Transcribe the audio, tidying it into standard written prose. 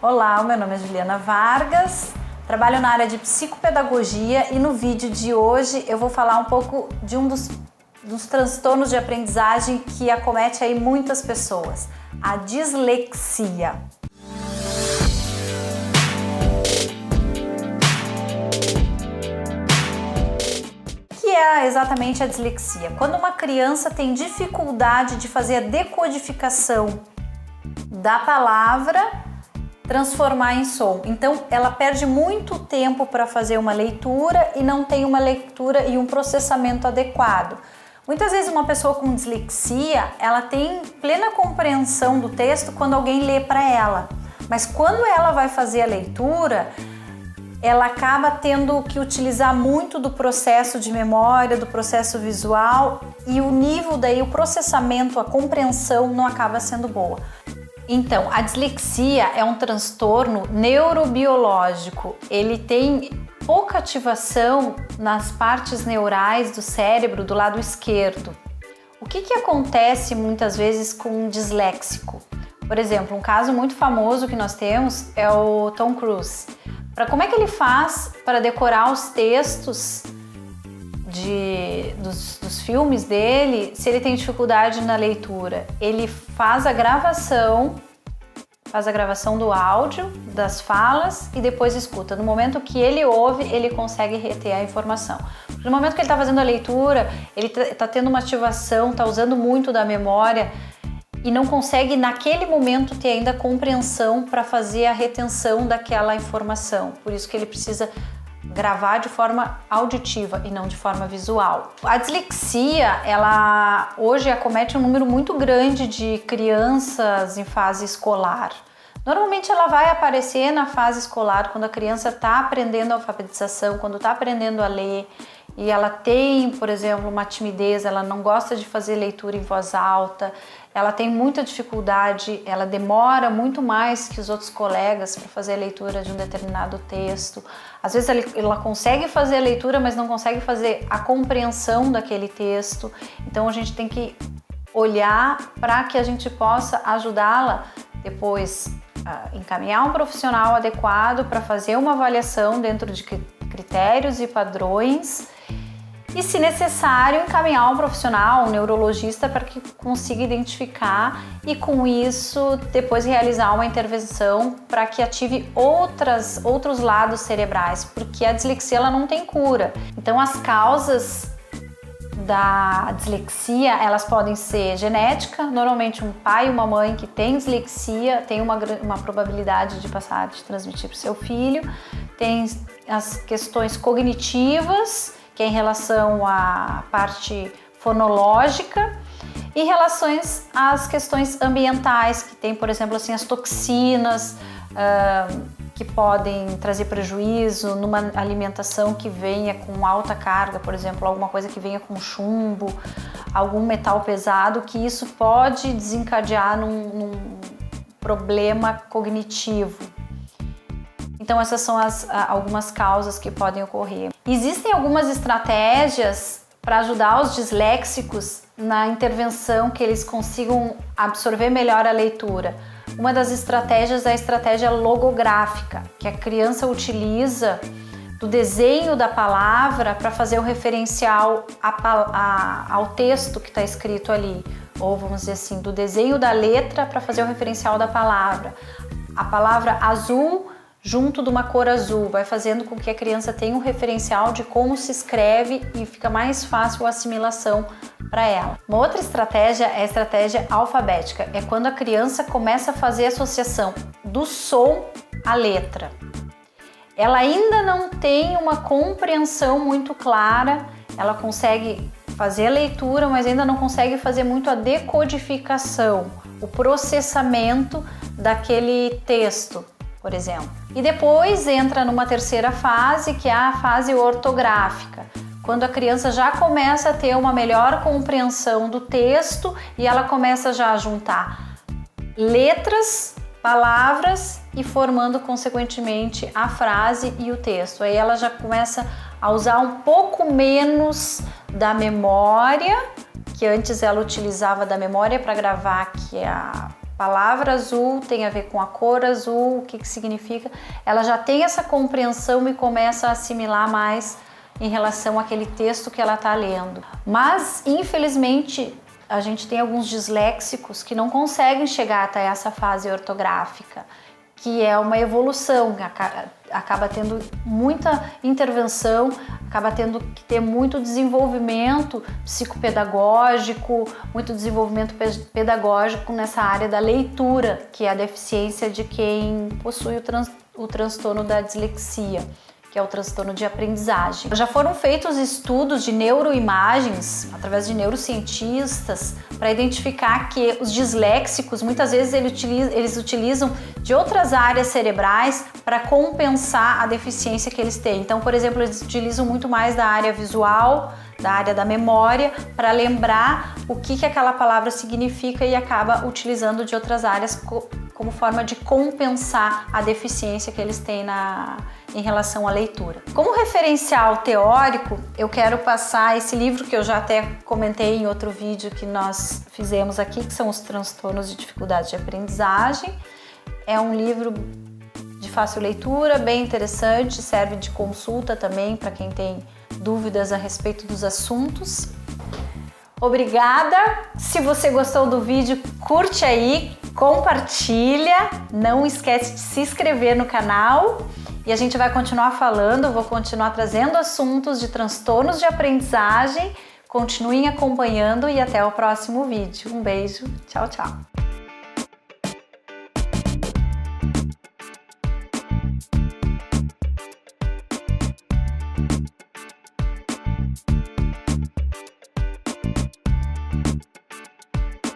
Olá, meu nome é Juliana Vargas, trabalho na área de psicopedagogia e no vídeo de hoje eu vou falar um pouco de um dos transtornos de aprendizagem que acomete aí muitas pessoas, a dislexia. O que é exatamente a dislexia? Quando uma criança tem dificuldade de fazer a decodificação da palavra, transformar em som. Então, ela perde muito tempo para fazer uma leitura e não tem uma leitura e um processamento adequado. Muitas vezes uma pessoa com dislexia, ela tem plena compreensão do texto quando alguém lê para ela, mas quando ela vai fazer a leitura, ela acaba tendo que utilizar muito do processo de memória, do processo visual, e o nível daí, o processamento, a compreensão não acaba sendo boa. Então, a dislexia é um transtorno neurobiológico. Ele tem pouca ativação nas partes neurais do cérebro do lado esquerdo. O que acontece muitas vezes com um disléxico? Por exemplo, um caso muito famoso que nós temos é o Tom Cruise. Como é que ele faz para decorar os textos dos filmes dele se ele tem dificuldade na leitura? Ele faz a gravação do áudio, das falas e depois escuta. No momento que ele ouve, ele consegue reter a informação. No momento que ele está fazendo a leitura, ele está tendo uma ativação, está usando muito da memória e não consegue naquele momento ter ainda compreensão para fazer a retenção daquela informação. Por isso que ele precisa gravar de forma auditiva e não de forma visual. A dislexia, ela hoje acomete um número muito grande de crianças em fase escolar. Normalmente ela vai aparecer na fase escolar quando a criança está aprendendo a alfabetização, quando está aprendendo a ler e ela tem, por exemplo, uma timidez, ela não gosta de fazer leitura em voz alta, ela tem muita dificuldade, ela demora muito mais que os outros colegas para fazer a leitura de um determinado texto. Às vezes ela consegue fazer a leitura, mas não consegue fazer a compreensão daquele texto. Então a gente tem que olhar para que a gente possa ajudá-la depois a encaminhar um profissional adequado para fazer uma avaliação dentro de critérios e padrões. E, se necessário, encaminhar um profissional, um neurologista, para que consiga identificar e, com isso, depois realizar uma intervenção para que ative outros lados cerebrais, porque a dislexia ela não tem cura. Então, as causas da dislexia, elas podem ser genética. Normalmente, um pai e uma mãe que tem dislexia tem uma probabilidade de transmitir para o seu filho. Tem as questões cognitivas, que é em relação à parte fonológica, em relação às questões ambientais, que tem, por exemplo, assim, as toxinas que podem trazer prejuízo numa alimentação que venha com alta carga, por exemplo, alguma coisa que venha com chumbo, algum metal pesado, que isso pode desencadear num problema cognitivo. Então essas são algumas causas que podem ocorrer. Existem algumas estratégias para ajudar os disléxicos na intervenção, que eles consigam absorver melhor a leitura. Uma das estratégias é a estratégia logográfica, que a criança utiliza do desenho da palavra para fazer o referencial ao texto que está escrito ali, ou vamos dizer assim, do desenho da letra para fazer o referencial da palavra. A palavra azul junto de uma cor azul, vai fazendo com que a criança tenha um referencial de como se escreve e fica mais fácil a assimilação para ela. Uma outra estratégia é a estratégia alfabética, é quando a criança começa a fazer a associação do som à letra. Ela ainda não tem uma compreensão muito clara, ela consegue fazer a leitura, mas ainda não consegue fazer muito a decodificação, o processamento daquele texto, por exemplo. E depois entra numa terceira fase, que é a fase ortográfica, quando a criança já começa a ter uma melhor compreensão do texto e ela começa já a juntar letras, palavras e formando consequentemente a frase e o texto. Aí ela já começa a usar um pouco menos da memória, que antes ela utilizava da memória para gravar, que é a palavra azul tem a ver com a cor azul, o que que significa. Ela já tem essa compreensão e começa a assimilar mais em relação àquele texto que ela está lendo. Mas, infelizmente, a gente tem alguns disléxicos que não conseguem chegar até essa fase ortográfica, que é uma evolução, acaba tendo muita intervenção, acaba tendo que ter muito desenvolvimento psicopedagógico, muito desenvolvimento pedagógico nessa área da leitura, que é a deficiência de quem possui o transtorno da dislexia, que é o transtorno de aprendizagem. Já foram feitos estudos de neuroimagens, através de neurocientistas, para identificar que os disléxicos, muitas vezes eles utilizam de outras áreas cerebrais para compensar a deficiência que eles têm. Então, por exemplo, eles utilizam muito mais da área visual, da área da memória, para lembrar o que aquela palavra significa e acaba utilizando de outras áreas como forma de compensar a deficiência que eles têm em relação à leitura. Como referencial teórico, eu quero passar esse livro que eu já até comentei em outro vídeo que nós fizemos aqui, que são os transtornos de dificuldade de aprendizagem. É um livro de fácil leitura, bem interessante, serve de consulta também para quem tem dúvidas a respeito dos assuntos. Obrigada! Se você gostou do vídeo, curte aí, compartilha, não esquece de se inscrever no canal e a gente vai continuar falando, vou continuar trazendo assuntos de transtornos de aprendizagem. Continuem acompanhando e até o próximo vídeo. Um beijo, tchau, tchau!